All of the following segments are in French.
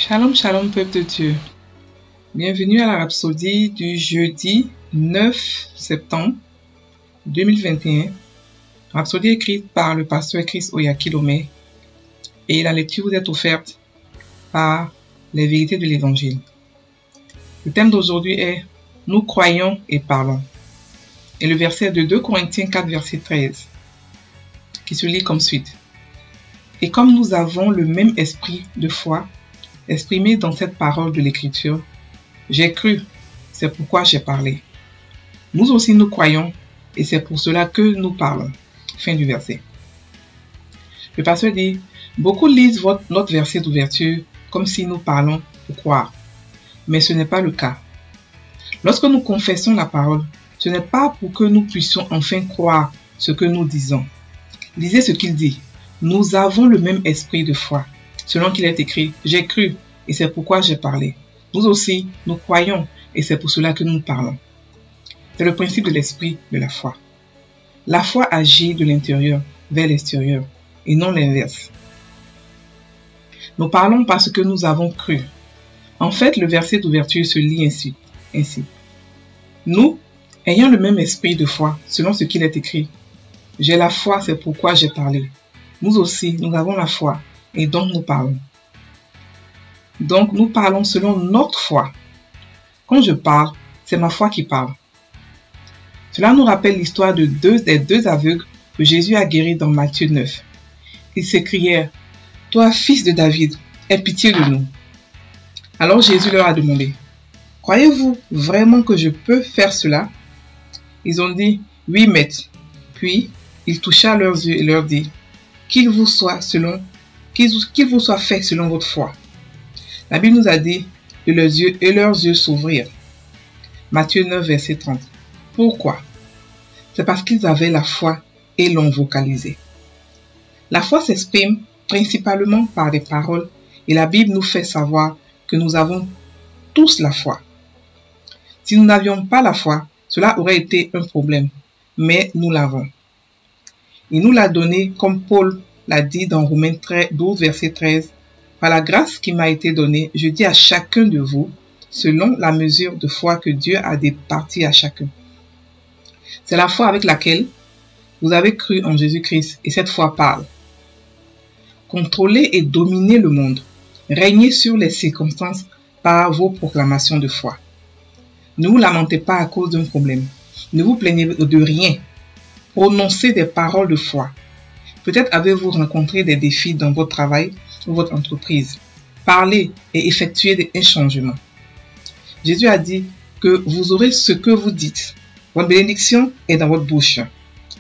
Shalom, shalom, peuple de Dieu. Bienvenue à la Rhapsodie du jeudi 9 septembre 2021. Rhapsodie écrite par le pasteur Chris Oyakilome et la lecture vous est offerte par les vérités de l'évangile. Le thème d'aujourd'hui est « Nous croyons et parlons » et le verset de 2 Corinthiens 4, verset 13 qui se lit comme suite. « Et comme nous avons le même esprit de foi, exprimé dans cette parole de l'Écriture, j'ai cru, c'est pourquoi j'ai parlé. Nous aussi nous croyons, et c'est pour cela que nous parlons. » Fin du verset. Le pasteur dit, beaucoup lisent notre verset d'ouverture comme si nous parlons pour croire, mais ce n'est pas le cas. Lorsque nous confessons la parole, ce n'est pas pour que nous puissions enfin croire ce que nous disons. Lisez ce qu'il dit. Nous avons le même esprit de foi. Selon qu'il est écrit, j'ai cru, et c'est pourquoi j'ai parlé. Nous aussi, nous croyons, et c'est pour cela que nous parlons. C'est le principe de l'esprit de la foi. La foi agit de l'intérieur vers l'extérieur, et non l'inverse. Nous parlons parce que nous avons cru. En fait, le verset d'ouverture se lit ainsi. Nous, ayant le même esprit de foi, selon ce qu'il est écrit, j'ai la foi, c'est pourquoi j'ai parlé. Nous aussi, nous avons la foi, et donc nous parlons. Donc nous parlons selon notre foi. Quand je parle, c'est ma foi qui parle. Cela nous rappelle l'histoire des deux aveugles que Jésus a guéris dans Matthieu 9. Ils s'écrièrent, « Toi, fils de David, aie pitié de nous. » Alors Jésus leur a demandé, « Croyez-vous vraiment que je peux faire cela ?» Ils ont dit, « Oui, maître. » Puis il toucha leurs yeux et leur dit, « Qu'il vous soit fait selon votre foi. » La Bible nous a dit que leurs yeux s'ouvrirent. Matthieu 9, verset 30. Pourquoi? C'est parce qu'ils avaient la foi et l'ont vocalisée. La foi s'exprime principalement par des paroles et la Bible nous fait savoir que nous avons tous la foi. Si nous n'avions pas la foi, cela aurait été un problème, mais nous l'avons. Il nous l'a donné comme Paul l'a dit dans Romains 12, verset 13. Par la grâce qui m'a été donnée, je dis à chacun de vous, selon la mesure de foi que Dieu a départie à chacun. C'est la foi avec laquelle vous avez cru en Jésus-Christ et cette foi parle. Contrôlez et dominez le monde. Régnez sur les circonstances par vos proclamations de foi. Ne vous lamentez pas à cause d'un problème. Ne vous plaignez de rien. Prononcez des paroles de foi. Peut-être avez-vous rencontré des défis dans votre travail ou votre entreprise. Parlez et effectuez un changement. Jésus a dit que vous aurez ce que vous dites. Votre bénédiction est dans votre bouche.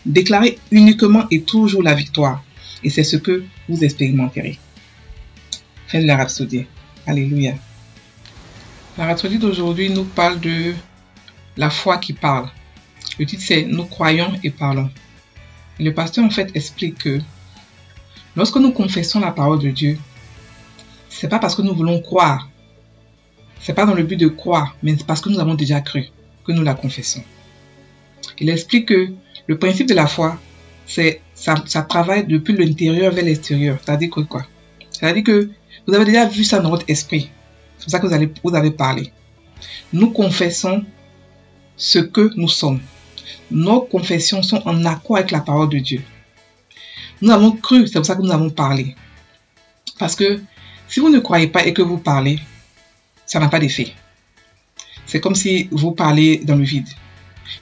Déclarez uniquement et toujours la victoire. Et c'est ce que vous expérimenterez. Fin de la Rhapsodie. Alléluia. La Rhapsodie d'aujourd'hui nous parle de la foi qui parle. Le titre c'est « Nous croyons et parlons ». Et le pasteur en fait explique que lorsque nous confessons la parole de Dieu, c'est pas parce que nous voulons croire, c'est pas dans le but de croire, mais c'est parce que nous avons déjà cru que nous la confessons. Il explique que le principe de la foi, c'est ça travaille depuis l'intérieur vers l'extérieur. C'est-à-dire que quoi? C'est-à-dire que vous avez déjà vu ça dans votre esprit. C'est pour ça que vous avez parlé. Nous confessons ce que nous sommes. Nos confessions sont en accord avec la parole de Dieu. Nous avons cru, c'est pour ça que nous avons parlé. Parce que si vous ne croyez pas et que vous parlez, ça n'a pas d'effet. C'est comme si vous parlez dans le vide.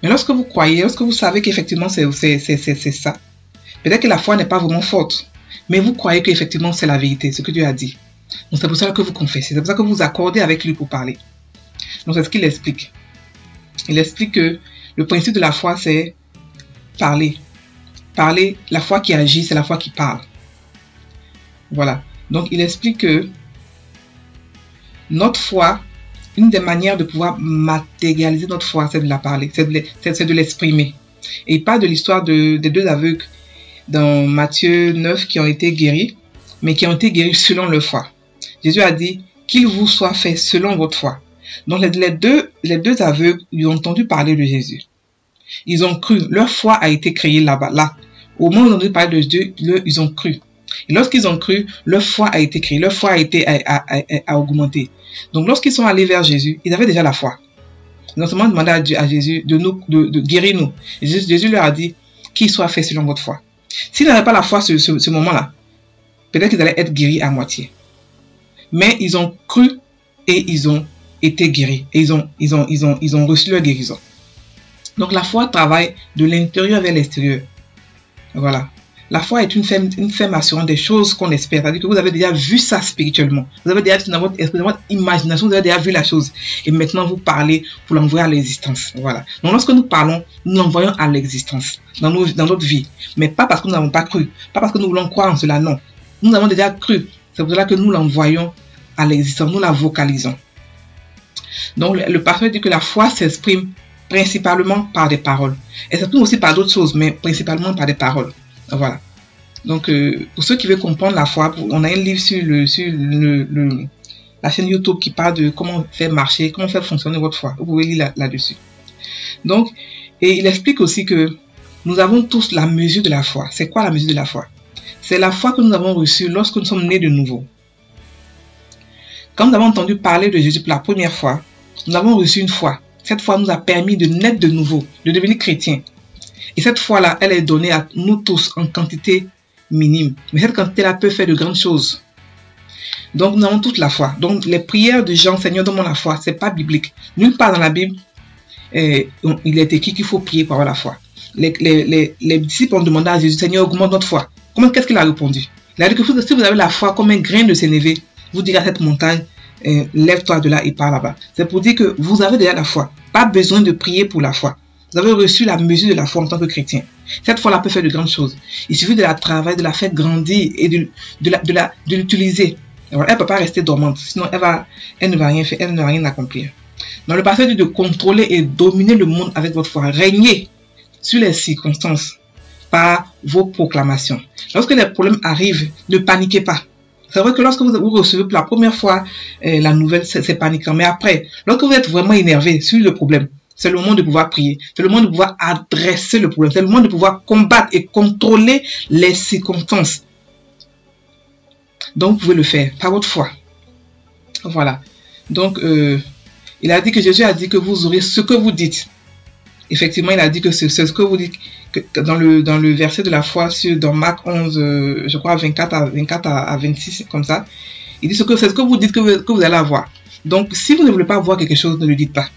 Mais lorsque vous croyez, lorsque vous savez qu'effectivement c'est ça, peut-être que la foi n'est pas vraiment forte, mais vous croyez qu'effectivement c'est la vérité, ce que Dieu a dit. Donc c'est pour ça que vous confessez, c'est pour ça que vous vous accordez avec lui pour parler. Donc c'est ce qu'il explique. Il explique que le principe de la foi, c'est parler. Parler, la foi qui agit, c'est la foi qui parle. Voilà. Donc, il explique que notre foi, une des manières de pouvoir matérialiser notre foi, c'est de la parler, c'est de l'exprimer. Et il parle de l'histoire des deux aveugles dans Matthieu 9 qui ont été guéris, mais qui ont été guéris selon leur foi. Jésus a dit qu'il vous soit fait selon votre foi. Donc, les deux aveugles lui ont entendu parler de Jésus. Ils ont cru. Leur foi a été créée là-bas. Là. Au moment où ils ont entendu parler de Dieu, ils ont cru. Et lorsqu'ils ont cru, leur foi a été créée, leur foi a augmenté. Donc lorsqu'ils sont allés vers Jésus, ils avaient déjà la foi. Ils ont seulement demandé à Jésus de guérir nous. Et Jésus leur a dit qu'il soit fait selon votre foi. S'ils n'avaient pas la foi ce moment-là, peut-être qu'ils allaient être guéris à moitié. Mais ils ont cru et ils ont été guéris. Et ils ont reçu leur guérison. Donc la foi travaille de l'intérieur vers l'extérieur. Voilà. La foi est une ferme assurance des choses qu'on espère. C'est-à-dire que vous avez déjà vu ça spirituellement. Vous avez déjà dans votre esprit, dans votre imagination, vous avez déjà vu la chose. Et maintenant, vous parlez pour l'envoyer à l'existence. Voilà. Donc, lorsque nous parlons, nous l'envoyons à l'existence dans notre vie. Mais pas parce que nous n'avons pas cru. Pas parce que nous voulons croire en cela, non. Nous avons déjà cru. C'est pour cela que nous l'envoyons à l'existence. Nous la vocalisons. Donc, le pasteur dit que la foi s'exprime principalement par des paroles. Elle s'exprime aussi par d'autres choses, mais principalement par des paroles. Voilà. Donc, pour ceux qui veulent comprendre la foi, on a un livre sur la chaîne YouTube qui parle de comment faire marcher, comment faire fonctionner votre foi. Vous pouvez lire là-dessus. Donc, et il explique aussi que nous avons tous la mesure de la foi. C'est quoi la mesure de la foi? C'est la foi que nous avons reçue lorsque nous sommes nés de nouveau. Quand nous avons entendu parler de Jésus pour la première fois, nous avons reçu une foi. Cette foi nous a permis de naître de nouveau, de devenir chrétiens. Et cette foi-là, elle est donnée à nous tous en quantité minime. Mais cette quantité-là peut faire de grandes choses. Donc, nous avons toute la foi. Donc, les prières de Jean, Seigneur, donne-moi la foi, c'est pas biblique. Nulle part dans la Bible, il est écrit qu'il faut prier pour avoir la foi. Les disciples ont demandé à Jésus, Seigneur, augmente notre foi. Qu'est-ce qu'il a répondu? Il a dit que si vous avez la foi comme un grain de sénévé, vous direz à cette montagne, lève-toi de là et pars là-bas. C'est pour dire que vous avez déjà la foi. Pas besoin de prier pour la foi. Vous avez reçu la mesure de la foi en tant que chrétien. Cette foi-là peut faire de grandes choses. Il suffit de la travailler, de la faire grandir et de l'utiliser. Elle ne peut pas rester dormante, sinon elle ne va rien faire, elle ne va rien accomplir. Dans le passé, dit de contrôler et dominer le monde avec votre foi. Régnez sur les circonstances par vos proclamations. Lorsque les problèmes arrivent, ne paniquez pas. C'est vrai que lorsque vous recevez pour la première fois la nouvelle, c'est paniquant. Mais après, lorsque vous êtes vraiment énervé sur le problème, c'est le moment de pouvoir prier. C'est le moment de pouvoir adresser le problème. C'est le moment de pouvoir combattre et contrôler les circonstances. Donc, vous pouvez le faire par votre foi. Voilà. Donc, il a dit que Jésus a dit que vous aurez ce que vous dites. Effectivement, il a dit que c'est ce que vous dites dans le verset de la foi dans Marc 11, je crois 24 à 26, comme ça. Il dit c'est ce que vous dites que vous allez avoir. Donc, si vous ne voulez pas voir quelque chose, ne le dites pas.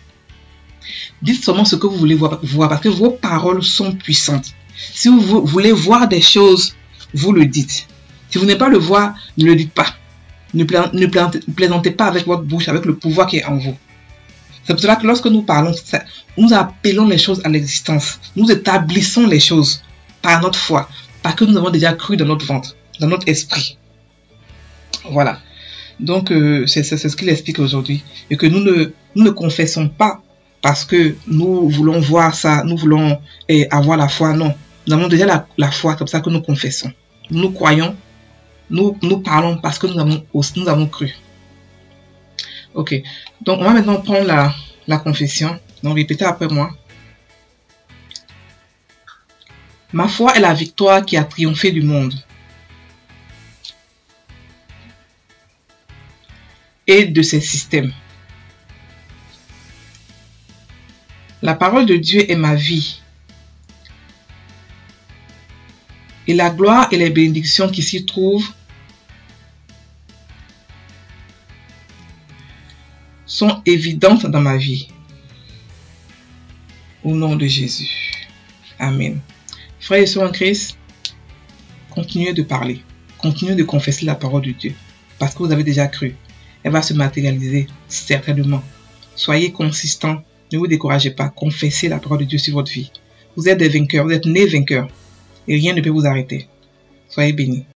Dites seulement ce que vous voulez voir parce que vos paroles sont puissantes. Si vous voulez voir des choses, vous le dites. Si vous n'aimez pas le voir, ne le dites pas. Ne plaisantez pas avec votre bouche, avec le pouvoir qui est en vous. C'est pour cela que lorsque nous parlons, nous appelons les choses à l'existence. Nous établissons les choses par notre foi, parce que nous avons déjà cru dans notre ventre, dans notre esprit. Voilà. Donc, c'est ce qu'il explique aujourd'hui. Et que nous ne confessons pas parce que nous voulons voir ça, nous voulons avoir la foi. Non, nous avons déjà la foi, c'est comme ça que nous confessons. Nous croyons, nous parlons parce que nous avons cru. Ok, donc on va maintenant prendre la confession. Donc répétez après moi. Ma foi est la victoire qui a triomphé du monde et de ses systèmes. La parole de Dieu est ma vie. Et la gloire et les bénédictions qui s'y trouvent sont évidentes dans ma vie. Au nom de Jésus. Amen. Frères et sœurs en Christ, continuez de parler. Continuez de confesser la parole de Dieu. Parce que vous avez déjà cru. Elle va se matérialiser certainement. Soyez consistants. Ne vous découragez pas. Confessez la parole de Dieu sur votre vie. Vous êtes des vainqueurs. Vous êtes nés vainqueurs. Et rien ne peut vous arrêter. Soyez bénis.